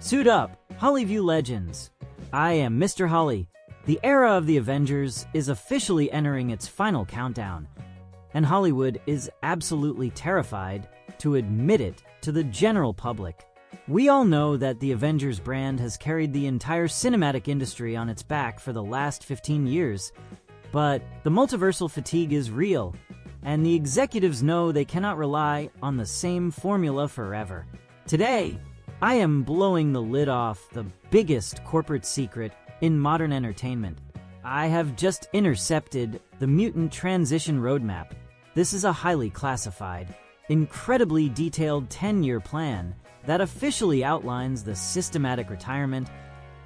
Suit up, Hollyview legends. I am Mr. Holly. The era of the Avengers is officially entering its final countdown, and Hollywood is absolutely terrified to admit it to the general public. We all know that the Avengers brand has carried the entire cinematic industry on its back for the last 15 years, but the multiversal fatigue is real, and the executives know they cannot rely on the same formula forever. Today, I am blowing the lid off the biggest corporate secret in modern entertainment. I have just intercepted the Mutant transition roadmap. This is a highly classified, incredibly detailed 10-year plan that officially outlines the systematic retirement,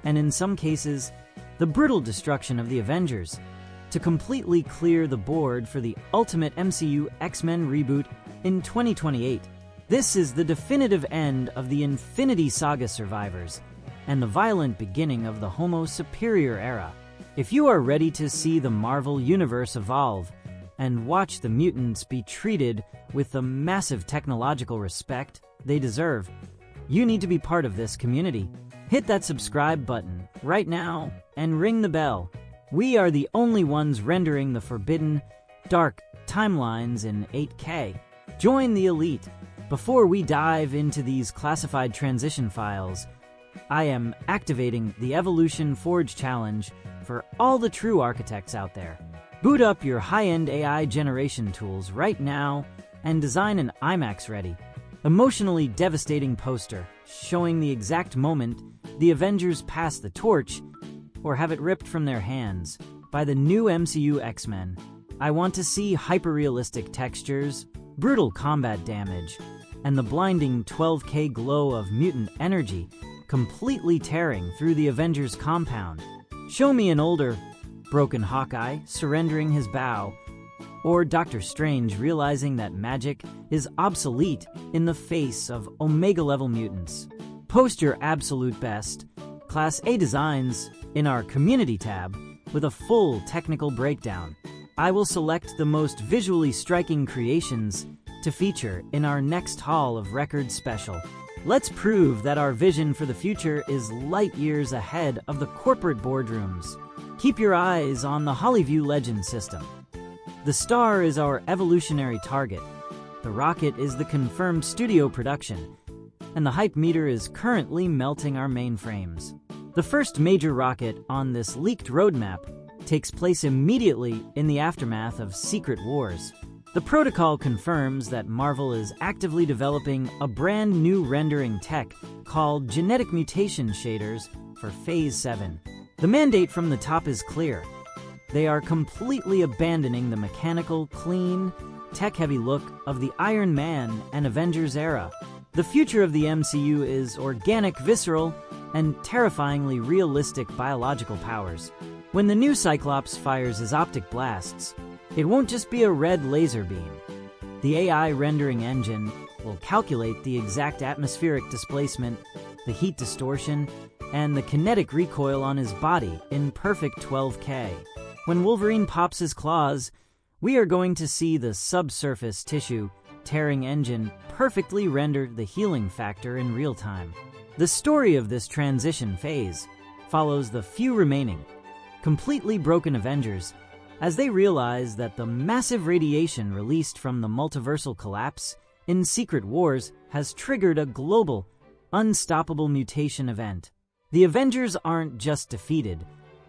and in some cases, the brutal destruction of the Avengers, to completely clear the board for the ultimate MCU X-Men reboot in 2028. This is the definitive end of the Infinity Saga survivors, and the violent beginning of the Homo Superior era. If you are ready to see the Marvel Universe evolve, and watch the mutants be treated with the massive technological respect they deserve, you need to be part of this community. Hit that subscribe button right now and ring the bell. We are the only ones rendering the forbidden, dark timelines in 8K. Join the elite. Before we dive into these classified transition files, I am activating the Evolution Forge Challenge for all the true architects out there. Boot up your high-end AI generation tools right now and design an IMAX-ready, emotionally devastating poster showing the exact moment the Avengers pass the torch or have it ripped from their hands by the new MCU X-Men. I want to see hyper-realistic textures, brutal combat damage, and the blinding 12K glow of mutant energy completely tearing through the Avengers compound. Show me an older, broken Hawkeye surrendering his bow, or Doctor Strange realizing that magic is obsolete in the face of Omega-level mutants. Post your absolute best Class A designs in our Community tab with a full technical breakdown. I will select the most visually striking creations to feature in our next Hall of Records special. Let's prove that our vision for the future is light years ahead of the corporate boardrooms. Keep your eyes on the Hollyview Legend system. The star is our evolutionary target. The rocket is the confirmed studio production, and the hype meter is currently melting our mainframes. The first major rocket on this leaked roadmap takes place immediately in the aftermath of Secret Wars. The protocol confirms that Marvel is actively developing a brand new rendering tech called genetic mutation shaders for Phase 7. The mandate from the top is clear. They are completely abandoning the mechanical, clean, tech-heavy look of the Iron Man and Avengers era. The future of the MCU is organic, visceral, and terrifyingly realistic biological powers. When the new Cyclops fires his optic blasts, it won't just be a red laser beam. The AI rendering engine will calculate the exact atmospheric displacement, the heat distortion, and the kinetic recoil on his body in perfect 12K. When Wolverine pops his claws, we are going to see the subsurface tissue tearing engine perfectly render the healing factor in real time. The story of this transition phase follows the few remaining, completely broken Avengers as they realize that the massive radiation released from the multiversal collapse in Secret Wars has triggered a global, unstoppable mutation event. The Avengers aren't just defeated,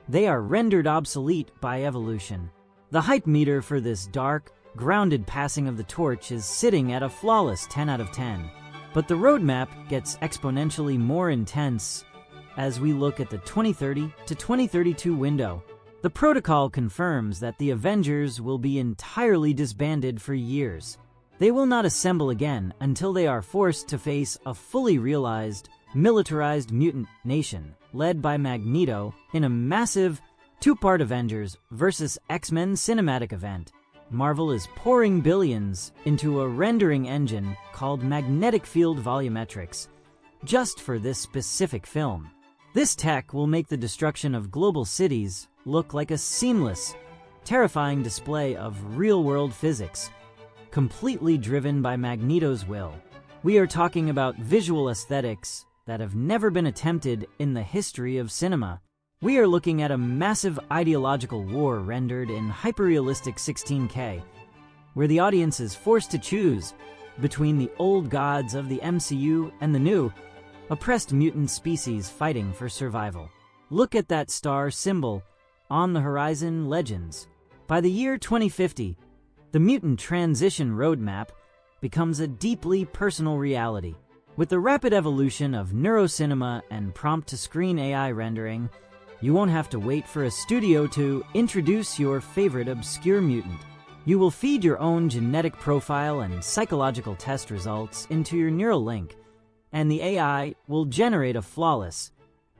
they are rendered obsolete by evolution. The hype meter for this dark, grounded passing of the torch is sitting at a flawless 10 out of 10. But the roadmap gets exponentially more intense as we look at the 2030 to 2032 window. The protocol confirms that the Avengers will be entirely disbanded for years. They will not assemble again until they are forced to face a fully realized, militarized mutant nation led by Magneto in a massive two-part Avengers vs. X-Men cinematic event. Marvel is pouring billions into a rendering engine called magnetic field volumetrics just for this specific film. This tech will make the destruction of global cities look like a seamless, terrifying display of real-world physics, completely driven by Magneto's will. We are talking about visual aesthetics that have never been attempted in the history of cinema. We are looking at a massive ideological war rendered in hyperrealistic 16K, where the audience is forced to choose between the old gods of the MCU and the new, oppressed mutant species fighting for survival. Look at that star symbol on the horizon, Legends. By the year 2050, the mutant transition roadmap becomes a deeply personal reality. With the rapid evolution of neurocinema and prompt-to-screen AI rendering, you won't have to wait for a studio to introduce your favorite obscure mutant. You will feed your own genetic profile and psychological test results into your neural link, and the AI will generate a flawless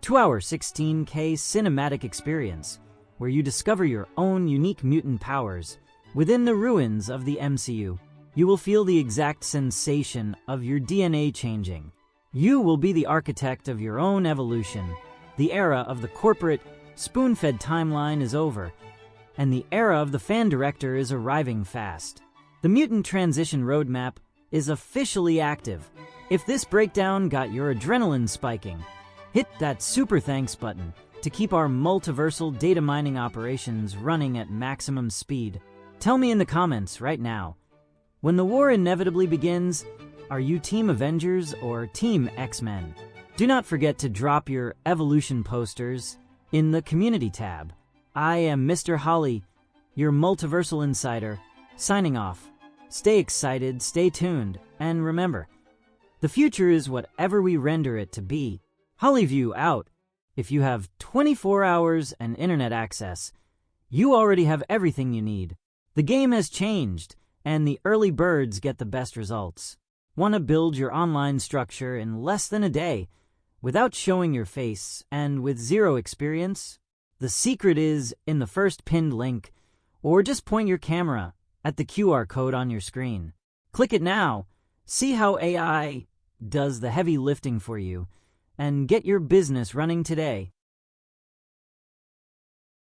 2-hour 16K cinematic experience where you discover your own unique mutant powers within the ruins of the MCU. You will feel the exact sensation of your DNA changing. You will be the architect of your own evolution. The era of the corporate, spoon-fed timeline is over, and the era of the fan director is arriving fast. The mutant transition roadmap is officially active. If this breakdown got your adrenaline spiking, hit that super thanks button to keep our multiversal data mining operations running at maximum speed. Tell me in the comments right now, when the war inevitably begins, are you Team Avengers or Team X-Men? Do not forget to drop your evolution posters in the community tab. I am Mr. Holly, your multiversal insider, signing off. Stay excited, stay tuned, and remember, the future is whatever we render it to be. Hollyview out. If you have 24 hours and internet access, you already have everything you need. The game has changed, and the early birds get the best results. Want to build your online structure in less than a day without showing your face and with zero experience? The secret is in the first pinned link, or just point your camera at the QR code on your screen. Click it now. See how AI does the heavy lifting for you, and get your business running today.